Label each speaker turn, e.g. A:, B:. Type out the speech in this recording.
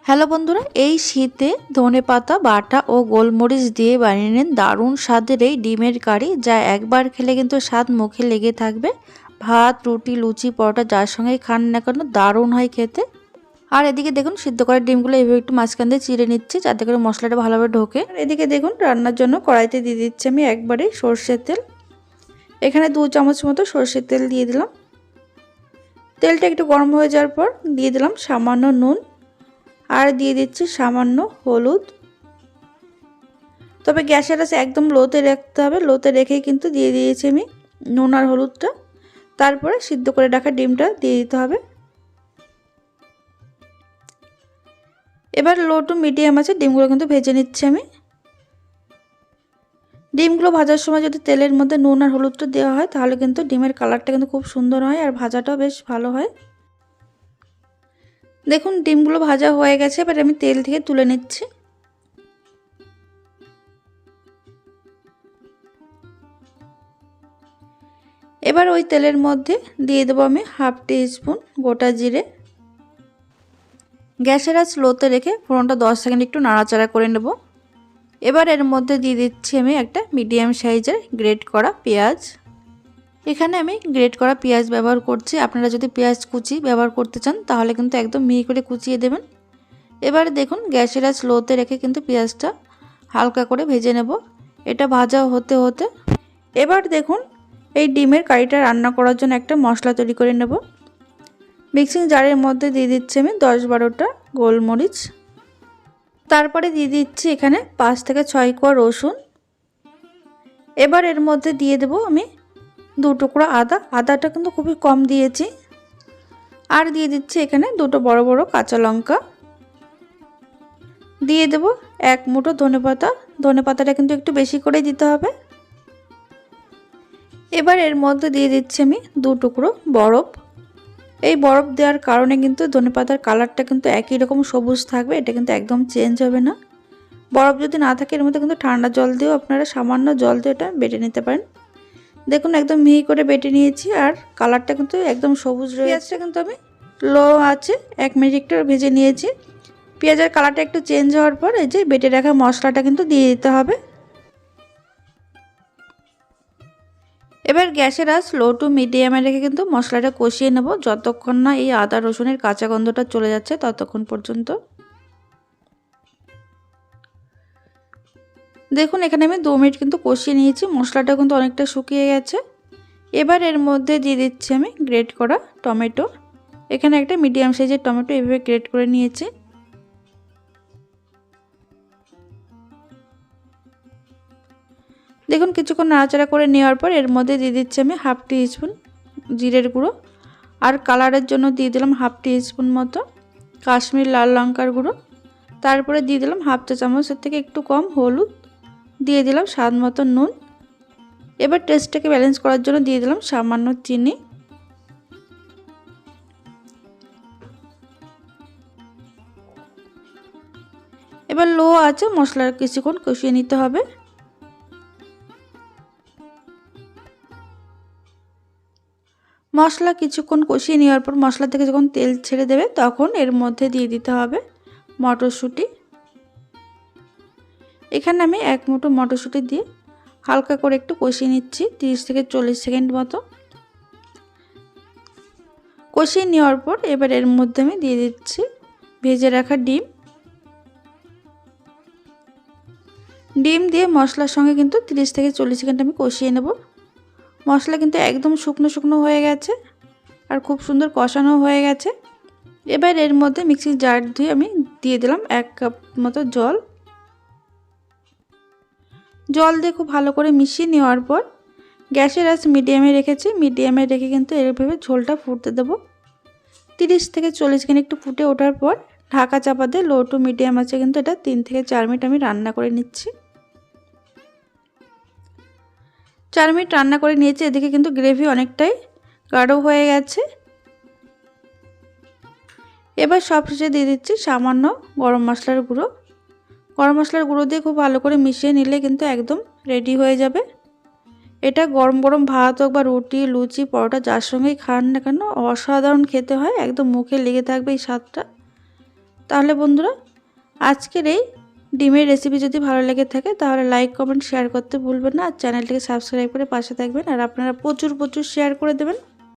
A: Hello বন্ধুরা, এই শীতে ধনেপাতা বাটা ও গোলমরিচ দিয়ে বানিয়ে নিন দারুণ স্বাদের এই ডিমের কারি, যা একবার খেলে কিন্তু স্বাদ মুখে লেগে থাকবে। ভাত, রুটি, লুচি, পরোটা যার সঙ্গেই খান না কেন দারুণ হয় খেতে। আর এদিকে দেখুন সিদ্ধ করা ডিমগুলো এভাবে একটু মাঝখান দিয়ে চিড়ে নিচ্ছি যাতে করে মশলাটা ভালোভাবে ঢোকে। আর এদিকে দেখুন রান্নার জন্য কড়াইতে দিয়ে দিচ্ছি আমি একবারে সর্ষের তেল। এখানে 2 চামচ মতো সর্ষের তেল দিয়ে দিলাম। তেলটা একটু গরম হয়ে যাওয়ার পর দিয়ে দিলাম সামান্য নুন আর দিয়ে দিচ্ছি সামান্য হলুদ। তবে গ্যাসের আঁচ একদম লোতে রাখতে হবে, লোতে রেখেই কিন্তু দিয়ে দিয়েছি আমি নুন আর হলুদটা। তারপরে সিদ্ধ করে রাখা ডিমটা দিয়ে দিতে হবে। এবার লো টু মিডিয়াম আছে ডিমগুলো কিন্তু ভেজে নিচ্ছি আমি। ডিমগুলো ভাজার সময় যদি তেলের মধ্যে নুন আর হলুদটা দেওয়া হয় তাহলে কিন্তু ডিমের কালারটা কিন্তু খুব সুন্দর হয় আর ভাজাটাও বেশ ভালো হয়। দেখুন ডিমগুলো ভাজা হয়ে গেছে, এবার আমি তেল থেকে তুলে নিচ্ছি। এবার ওই তেলের মধ্যে দিয়ে দেবো আমি হাফ টি স্পুন গোটা জিরে। গ্যাসের আঁচ লোতে রেখে ফোড়নটা 10 সেকেন্ড একটু নাড়াচাড়া করে নেব। এবার এর মধ্যে দিয়ে দিচ্ছি আমি একটা মিডিয়াম সাইজের গ্রেট করা পেঁয়াজ। এখানে আমি গ্রেট করা পেঁয়াজ ব্যবহার করছি, আপনারা যদি পেঁয়াজ কুচি ব্যবহার করতে চান তাহলে কিন্তু একদম মিহি করে কুচিয়ে দেবেন। এবার দেখুন গ্যাসের আঁচ লোতে রেখে কিন্তু পেঁয়াজটা হালকা করে ভেজে নেব। এটা ভাজা হতে হতে এবার দেখুন এই ডিমের কারিটা রান্না করার জন্য একটা মশলা তৈরি করে নেব। মিক্সিং জারের মধ্যে দিয়ে দিচ্ছি আমি 10-12টা গোলমরিচ। তারপরে দিয়ে দিচ্ছি এখানে 5 থেকে 6 কোয়া রসুন। এবার এর মধ্যে দিয়ে দেব আমি 2 টুকরো আদা, আদাটা কিন্তু খুবই কম দিয়েছি। আর দিয়ে দিচ্ছি এখানে 2টো বড় বড় কাঁচা লঙ্কা। দিয়ে দেব 1 মুঠো ধনেপাতা, ধনেপাতাটা কিন্তু একটু বেশি করে দিতে হবে। এবার এর মধ্যে দিয়ে দিচ্ছি আমি 2 টুকরো বরফ। এই বরফ দেওয়ার কারণে কিন্তু ধনেপাতার কালারটা কিন্তু একই রকম সবুজ থাকবে, এটা কিন্তু একদম চেঞ্জ হবে না। বরফ যদি না থাকে এর মধ্যে কিন্তু ঠান্ডা জল দিয়েও আপনারা সামান্য জল দিয়ে এটা বেটে নিতে পারেন। দেখুন একদম মিহি করে বেটে নিয়েছি আর কালারটা কিন্তু একদম সবুজ রয়েছে। পেঁয়াজটা কিন্তু আমি লো আছে 1 মিনিট একটু ভেজে নিয়েছি। পেঁয়াজের কালারটা একটু চেঞ্জ হওয়ার পর এই যে বেটে রাখা মশলাটা কিন্তু দিয়ে দিতে হবে। এবার গ্যাসের আঁচ লো টু মিডিয়ামে রেখে কিন্তু মশলাটা কষিয়ে নেব যতক্ষণ না এই আদা রসুনের কাঁচা গন্ধটা চলে যাচ্ছে ততক্ষণ পর্যন্ত। দেখুন এখানে আমি 2 মিনিট কিন্তু কষিয়ে নিয়েছি, মশলাটা কিন্তু অনেকটা শুকিয়ে গেছে। এবার এর মধ্যে দিয়ে দিচ্ছি আমি গ্রেট করা টমেটো। এখানে একটা মিডিয়াম সাইজের টমেটো এভাবে গ্রেট করে নিয়েছি। দেখুন কিছুক্ষণ নাড়াচাড়া করে নেওয়ার পর এর মধ্যে দিয়ে দিচ্ছি আমি হাফ টি স্পুন জিরের গুঁড়ো আর কালারের জন্য দিয়ে দিলাম হাফ টি স্পুন মতো কাশ্মীর লাল লঙ্কার গুঁড়ো। তারপরে দিয়ে দিলাম হাফ চা চামচের থেকে একটু কম হলুদ, দিয়ে দিলাম স্বাদ মতো নুন। এবার টেস্টটাকে ব্যালেন্স করার জন্য দিয়ে দিলাম সামান্য চিনি। এবার লো আছে মশলা কিছুক্ষণ কষিয়ে নিতে হবে। মশলা কিছুক্ষণ কষিয়ে নেওয়ার পর মশলা থেকে যখন তেল ছেড়ে দেবে তখন এর মধ্যে দিয়ে দিতে হবে মটরশুঁটি। এখানে আমি 1 মুঠো মটরশুঁটি দিয়ে হালকা করে একটু কষিয়ে নিচ্ছি 30 থেকে 40 সেকেন্ড মতো। কষিয়ে নেওয়ার পর এবার এর মধ্যে আমি দিয়ে দিচ্ছি ভেজে রাখা ডিম। ডিম দিয়ে মশলার সঙ্গে কিন্তু 30 থেকে 40 সেকেন্ড আমি কষিয়ে নেব। মশলা কিন্তু একদম শুকনো শুকনো হয়ে গেছে আর খুব সুন্দর কষানো হয়ে গেছে। এবার এর মধ্যে মিক্সিং জার ধুয়ে আমি দিয়ে দিলাম 1 কাপ মতো জল। জল দিয়ে খুব ভালো করে মিশিয়ে নেওয়ার পর গ্যাসের আঁচ মিডিয়ামে রেখেছি, মিডিয়ামে রেখে কিন্তু এইভাবে ঝোলটা ফুটতে দেবো। 30 থেকে 40 সেকেন্ড একটু ফুটে ওঠার পর ঢাকা চাপা দিয়ে লো টু মিডিয়াম আছে কিন্তু এটা 3 থেকে 4 মিনিট আমি রান্না করে নিচ্ছি। 4 মিনিট রান্না করে নিয়েছি, এদিকে কিন্তু গ্রেভি অনেকটাই গাঢ় হয়ে গেছে। এবার সবশেষে দিয়ে দিচ্ছি সামান্য গরম মশলার গুঁড়ো। গরম মশলার গুঁড়ো দিয়ে খুব ভালো করে মিশিয়ে নিলে কিন্তু একদম রেডি হয়ে যাবে। এটা গরম গরম ভাত হোক বা রুটি, লুচি, পরোটা যার সঙ্গেই খান না কেন অসাধারণ খেতে হয়, একদম মুখে লেগে থাকবে এই স্বাদটা। তাহলে বন্ধুরা আজকের এই ডিমের রেসিপি যদি ভালো লেগে থাকে তাহলে লাইক কমেন্ট শেয়ার করতে ভুলবেন না, আর চ্যানেলটিকে সাবস্ক্রাইব করে পাশে থাকবেন, আর আপনারা প্রচুর শেয়ার করে দেবেন।